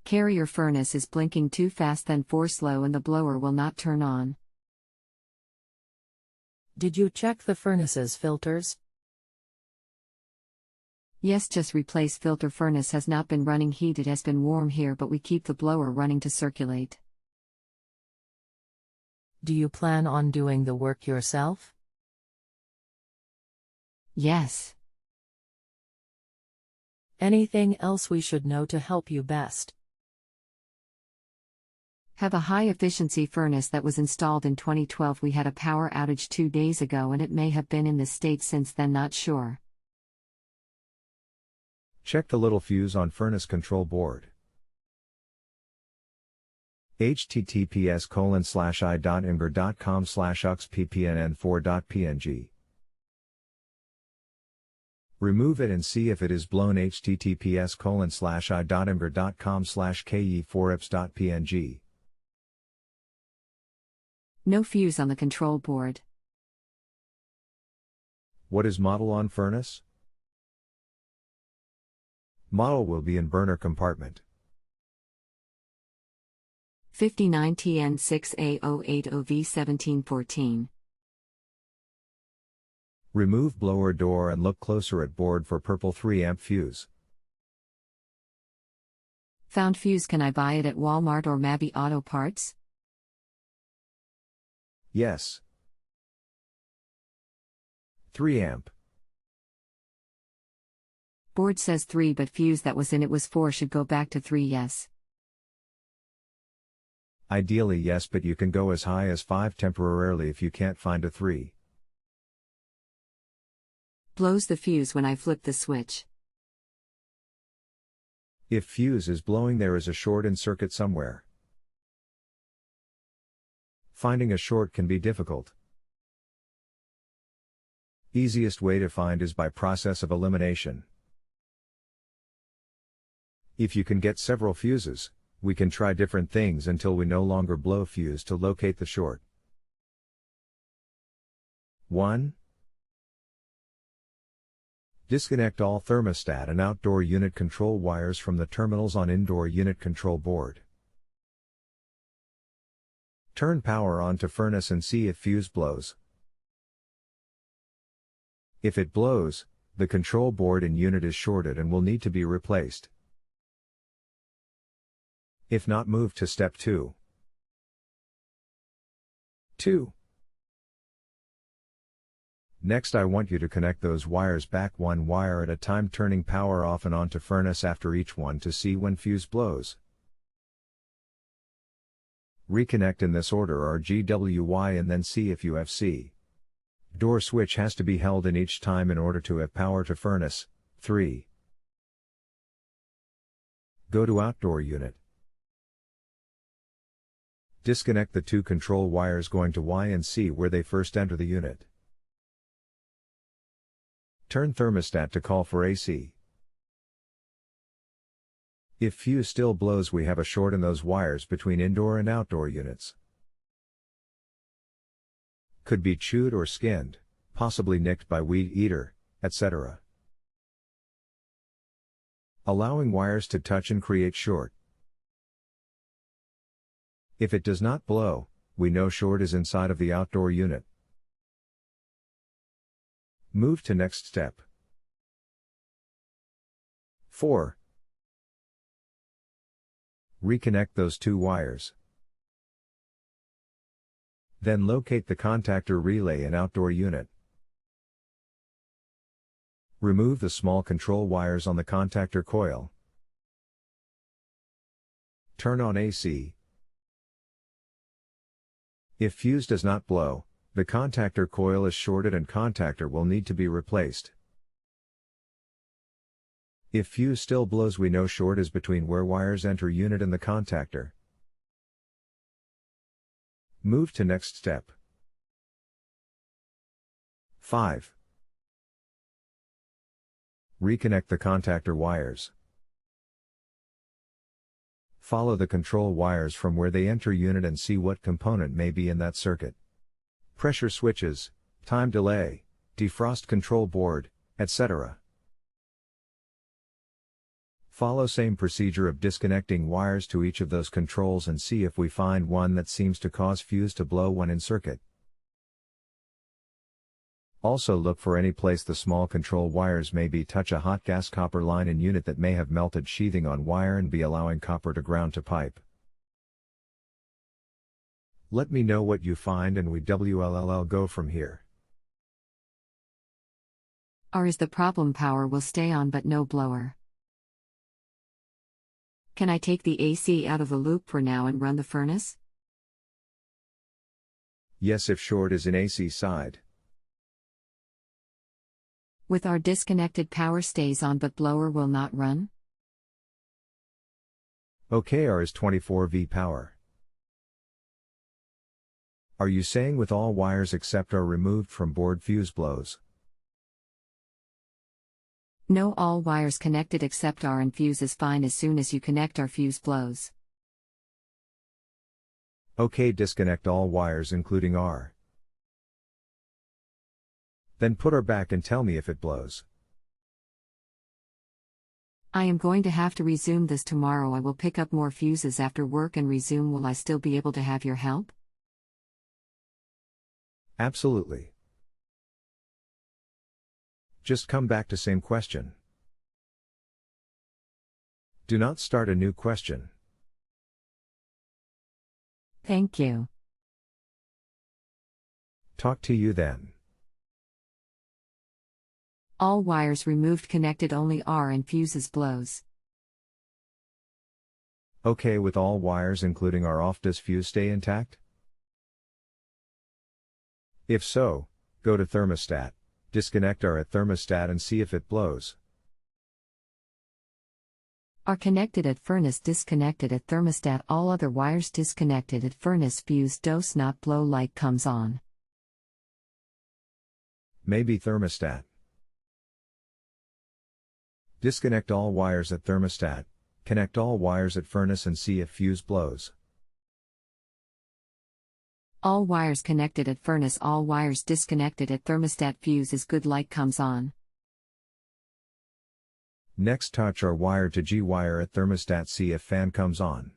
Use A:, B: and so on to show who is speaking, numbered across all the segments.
A: Carrier furnace is blinking too fast, then 4 slow, and the blower will not turn on.
B: Did you check the furnace's filters?
A: Yes, just replace filter. Furnace has not been running heat, it has been warm here, but we keep the blower running to circulate.
B: Do you plan on doing the work yourself?
A: Yes.
B: Anything else we should know to help you best?
A: Have a high-efficiency furnace that was installed in 2012. We had a power outage 2 days ago and it may have been in this state since then, not sure.
C: Check the little fuse on furnace control board. https://i.imgur.com/uxppnn4.png. Remove it and see if it is blown. https://i.imgur.com/ke4ips.png.
A: No fuse on the control board.
C: What is model on furnace? Model will be in burner compartment.
A: 59TN6A080V1714.
C: Remove blower door and look closer at board for purple 3-amp fuse.
A: Found fuse. Can I buy it at Walmart or Mabby Auto Parts?
C: Yes. 3-amp.
A: Board says 3, but fuse that was in it was 4. Should go back to 3. Yes.
C: Ideally yes, but you can go as high as 5 temporarily if you can't find a 3.
A: Blows the fuse when I flip the switch.
C: If fuse is blowing, there is a short in circuit somewhere. Finding a short can be difficult. Easiest way to find is by process of elimination. If you can get several fuses, we can try different things until we no longer blow fuse to locate the short. 1. Disconnect all thermostat and outdoor unit control wires from the terminals on indoor unit control board. Turn power on to furnace and see if fuse blows. If it blows, the control board in unit is shorted and will need to be replaced. If not, move to step 2. 2. Next, I want you to connect those wires back one wire at a time, turning power off and on to furnace after each one to see when fuse blows. Reconnect in this order RGWY and then see if you have C. Door switch has to be held in each time in order to have power to furnace. 3. Go to outdoor unit. Disconnect the 2 control wires going to Y and C where they first enter the unit. Turn thermostat to call for AC. If fuse still blows, we have a short in those wires between indoor and outdoor units. Could be chewed or skinned, possibly nicked by weed eater, etc. Allowing wires to touch and create short. If it does not blow, we know short is inside of the outdoor unit. Move to next step. 4. Reconnect those 2 wires. Then locate the contactor relay in outdoor unit. Remove the small control wires on the contactor coil. Turn on AC. If fuse does not blow, the contactor coil is shorted and contactor will need to be replaced. If fuse still blows, we know short is between where wires enter unit and the contactor. Move to next step. 5. Reconnect the contactor wires. Follow the control wires from where they enter unit and see what component may be in that circuit. Pressure switches, time delay, defrost control board, etc. Follow same procedure of disconnecting wires to each of those controls and see if we find one that seems to cause fuse to blow when in circuit. Also look for any place the small control wires may be touch a hot gas copper line in unit that may have melted sheathing on wire and be allowing copper to ground to pipe. Let me know what you find and we will go from here.
A: Or is the problem power will stay on but no blower? Can I take the AC out of the loop for now and run the furnace?
C: Yes, if short is in AC side.
A: With our disconnected power stays on but blower will not run?
C: Okay, R is 24V power. Are you saying with all wires except are removed from board fuse blows?
A: No, all wires connected except R and fuse is fine as soon as you connect our fuse blows.
C: Okay, disconnect all wires including R. Then put R back and tell me if it blows.
A: I am going to have to resume this tomorrow. I will pick up more fuses after work and resume. Will I still be able to have your help?
C: Absolutely. Just come back to same question. Do not start a new question.
A: Thank you.
C: Talk to you then.
A: All wires removed connected only R and fuses blows.
C: Okay, with all wires including R off, does fuse stay intact? If so, go to thermostat, disconnect R at thermostat and see if it blows.
A: R connected at furnace, disconnected at thermostat, all other wires disconnected at furnace, fuse does not blow, light comes on.
C: Maybe thermostat. Disconnect all wires at thermostat, connect all wires at furnace and see if fuse blows.
A: All wires connected at furnace, all wires disconnected at thermostat, fuse is good, light comes on.
C: Next touch R wire to G wire at thermostat, see if fan comes on.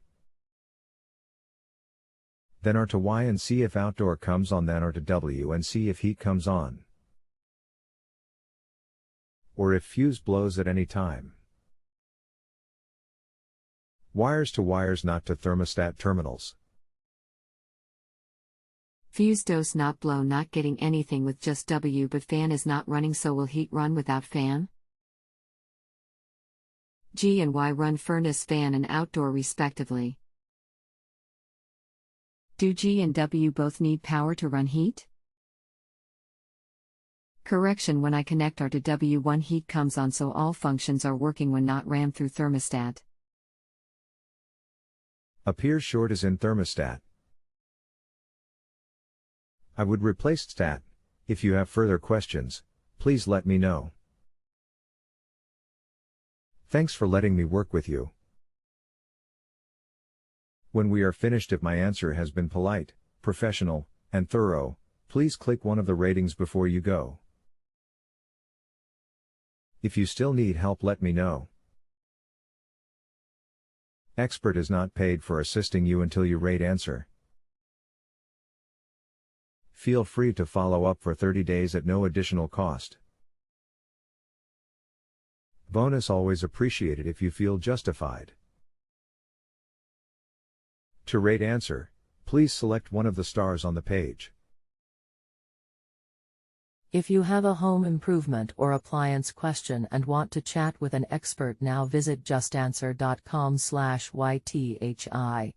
C: Then R to Y and see if outdoor comes on, then R to W and see if heat comes on. Or if fuse blows at any time. Wires to wires, not to thermostat terminals.
A: Fuse does not blow, not getting anything with just W, but fan is not running, so will heat run without fan? G and Y run furnace, fan and outdoor respectively. Do G and W both need power to run heat? Correction, when I connect R to W1 heat comes on, so all functions are working when not rammed through thermostat.
C: Appears short is in thermostat. I would replace stat. If you have further questions, please let me know. Thanks for letting me work with you. When we are finished, if my answer has been polite, professional, and thorough, please click one of the ratings before you go. If you still need help, let me know. Expert is not paid for assisting you until you rate answer. Feel free to follow up for 30 days at no additional cost. Bonus always appreciated if you feel justified. To rate answer, please select one of the stars on the page.
B: If you have a home improvement or appliance question and want to chat with an expert now, visit justanswer.com/YTHI.